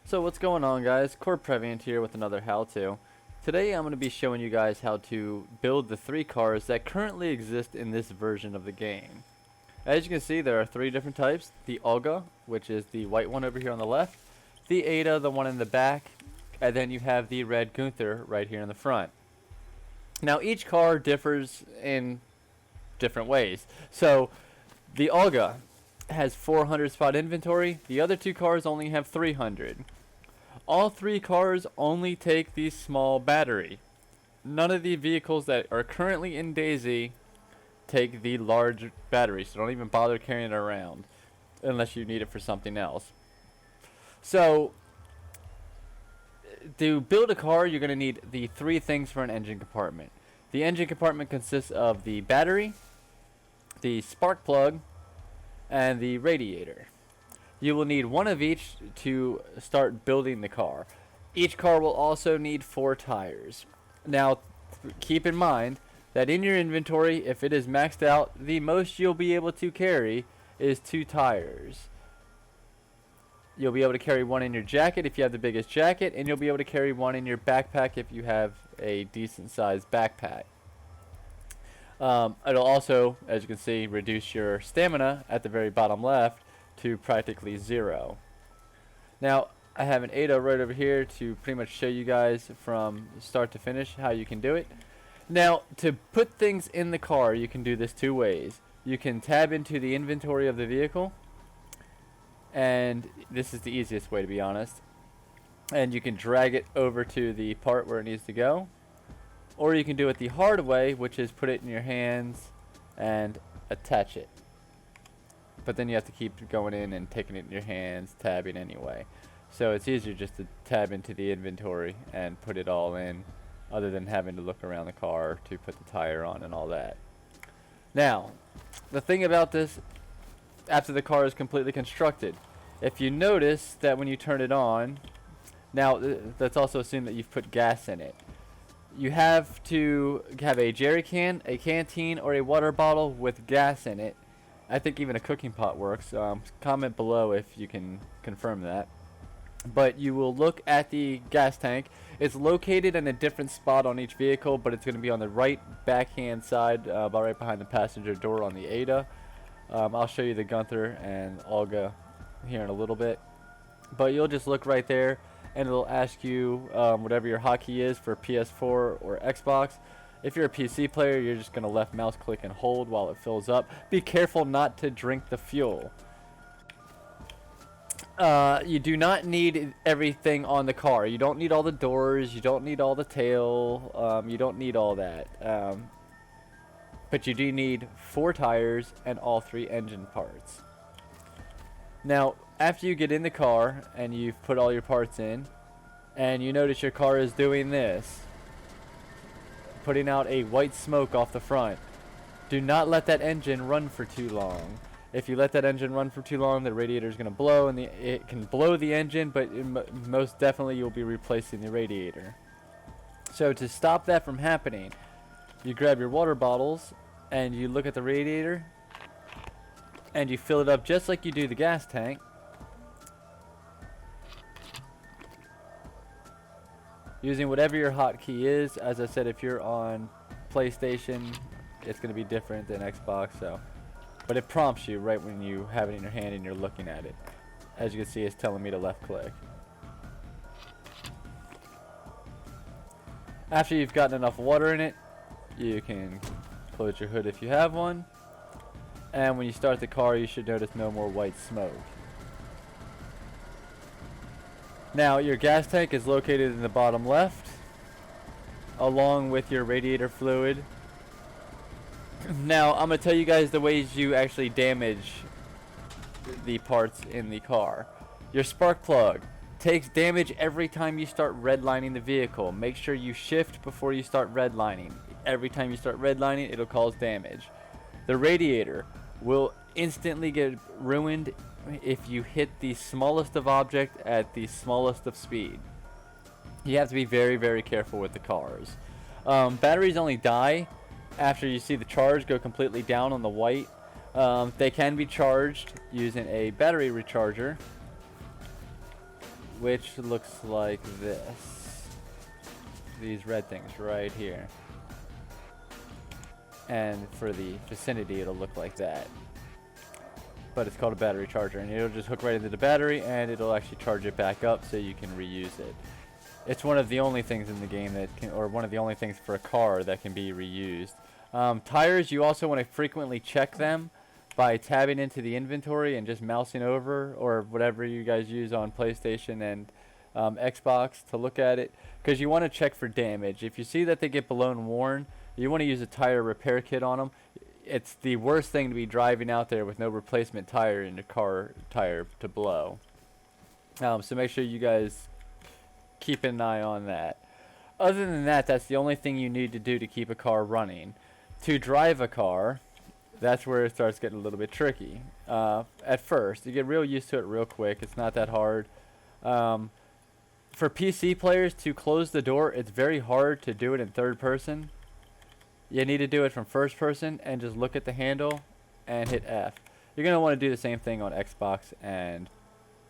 So what's going on, guys? Core Previant here with another how-to. Today I'm going to be showing you guys how to build the 3 cars that currently exist in this version of the game. As you can see, there are 3 different types. The Olga, which is the white one over here on the left, the Ada, the one in the back, and then you have the red Gunther right here in the front. Now each car differs in different ways. So the Olga has 400 spot inventory, the other 2 cars only have 300. All 3 cars only take the small battery. None of the vehicles that are currently in DayZ take the large battery, so don't even bother carrying it around unless you need it for something else. So to build a car, you're going to need the 3 things for an engine compartment. The engine compartment consists of the battery, the spark plug, and the radiator. You will need one of each to start building the car. Each car will also need 4 tires. Now, keep in mind that in your inventory, if it is maxed out, the most you'll be able to carry is 2 tires. You'll be able to carry 1 in your jacket if you have the biggest jacket, and you'll be able to carry 1 in your backpack if you have a decent sized backpack. It'll also, as you can see, reduce your stamina at the very bottom left to practically 0. Now, I have an Ada right over here to pretty much show you guys from start to finish how you can do it. Now, to put things in the car, you can do this 2 ways. You can tab into the inventory of the vehicle, and this is the easiest way, to be honest. And you can drag it over to the part where it needs to go. Or you can do it the hard way, which is put it in your hands and attach it. But then you have to keep going in and taking it in your hands, tabbing anyway. So it's easier just to tab into the inventory and put it all in, other than having to look around the car to put the tire on and all that. Now, the thing about this, after the car is completely constructed, if you notice that when you turn it on, now let's also assume that you've put gas in it. You have to have a jerry can, a canteen, or a water bottle with gas in it. I think even a cooking pot works. Comment below if you can confirm that. But you will look at the gas tank. It's located in a different spot on each vehicle, but it's going to be on the right backhand side, about right behind the passenger door on the Ada. I'll show you the Gunther and Olga here in a little bit. But you'll just look right there, and it'll ask you whatever your hotkey is for PS4 or Xbox. If you're a PC player, you're just going to left mouse click and hold while it fills up. Be careful not to drink the fuel. You do not need everything on the car. You don't need all the doors. You don't need all the tail. You don't need all that. But you do need 4 tires and all 3 engine parts. Now, after you get in the car and you've put all your parts in, and you notice your car is doing this, putting out a white smoke off the front, do not let that engine run for too long. If you let that engine run for too long, the radiator is going to blow, and it can blow the engine, but most definitely you'll be replacing the radiator. So to stop that from happening, you grab your water bottles and you look at the radiator and you fill it up just like you do the gas tank. Using whatever your hotkey is. As I said, if you're on PlayStation, it's going to be different than Xbox. But it prompts you right when you have it in your hand and you're looking at it. As you can see, it's telling me to left click. After you've gotten enough water in it, you can close your hood if you have one. And when you start the car, you should notice no more white smoke. Now, your gas tank is located in the bottom left, along with your radiator fluid. Now, I'm going to tell you guys the ways you actually damage the parts in the car. Your spark plug takes damage every time you start redlining the vehicle. Make sure you shift before you start redlining. Every time you start redlining, it'll cause damage. The radiator will instantly get ruined if you hit the smallest of object at the smallest of speed. You have to be very, very careful with the cars. Batteries only die after you see the charge go completely down on the white. They can be charged using a battery recharger. which looks like this. These red things right here. And for the vicinity, it'll look like that. But it's called a battery charger, and it'll just hook right into the battery, and it'll actually charge it back up so you can reuse it. It's one of the only things in the game that can, or one of the only things for a car that can be reused. Tires, you also want to frequently check them by tabbing into the inventory and just mousing over, or whatever you guys use on PlayStation and Xbox to look at it, because you want to check for damage. If you see that they get blown and worn, you want to use a tire repair kit on them. It's the worst thing to be driving out there with no replacement tire in the car tire to blow. So make sure you guys keep an eye on that. Other than that, that's the only thing you need to do to keep a car running. To drive a car, that's where it starts getting a little bit tricky. At first, you get real used to it real quick. It's not that hard. For PC players, to close the door, it's very hard to do it in third person. You need to do it from first person and just look at the handle and hit F. You're going to want to do the same thing on Xbox and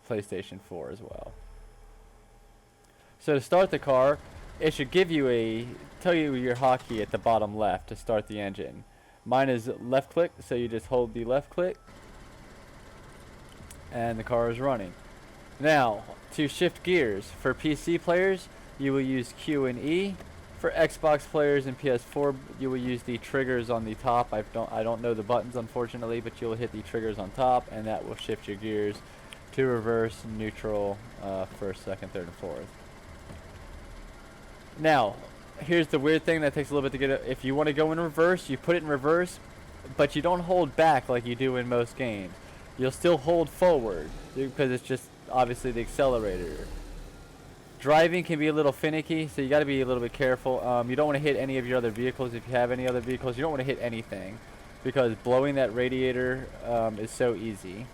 PlayStation 4 as well. So to start the car, it should give you tell you your hotkey at the bottom left to start the engine. Mine is left click, so you just hold the left click and the car is running. Now, to shift gears, for PC players, you will use Q and E. For Xbox players and PS4, you will use the triggers on the top. I don't know the buttons, unfortunately, but you'll hit the triggers on top, and that will shift your gears to reverse, neutral, first, second, third, and fourth. Now, here's the weird thing that takes a little bit to get it. If you want to go in reverse, you put it in reverse, but you don't hold back like you do in most games. You'll still hold forward because it's just obviously the accelerator. Driving can be a little finicky, so you got to be a little bit careful. You don't want to hit any of your other vehicles. If you have any other vehicles, you don't want to hit anything, because blowing that radiator is so easy.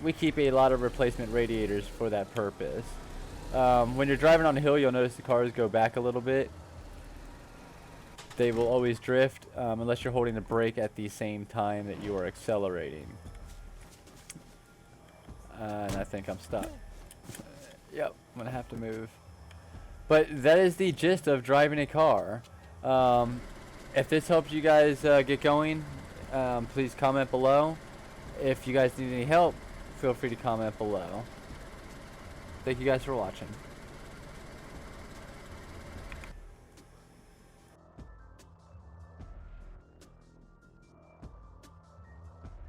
We keep a lot of replacement radiators for that purpose. When you're driving on the hill, you'll notice the cars go back a little bit. They will always drift unless you're holding the brake at the same time that you are accelerating. And I think I'm stuck. Yep, I'm gonna have to move. But that is the gist of driving a car. If this helps you guys get going, please comment below. If you guys need any help, feel free to comment below. Thank you guys for watching.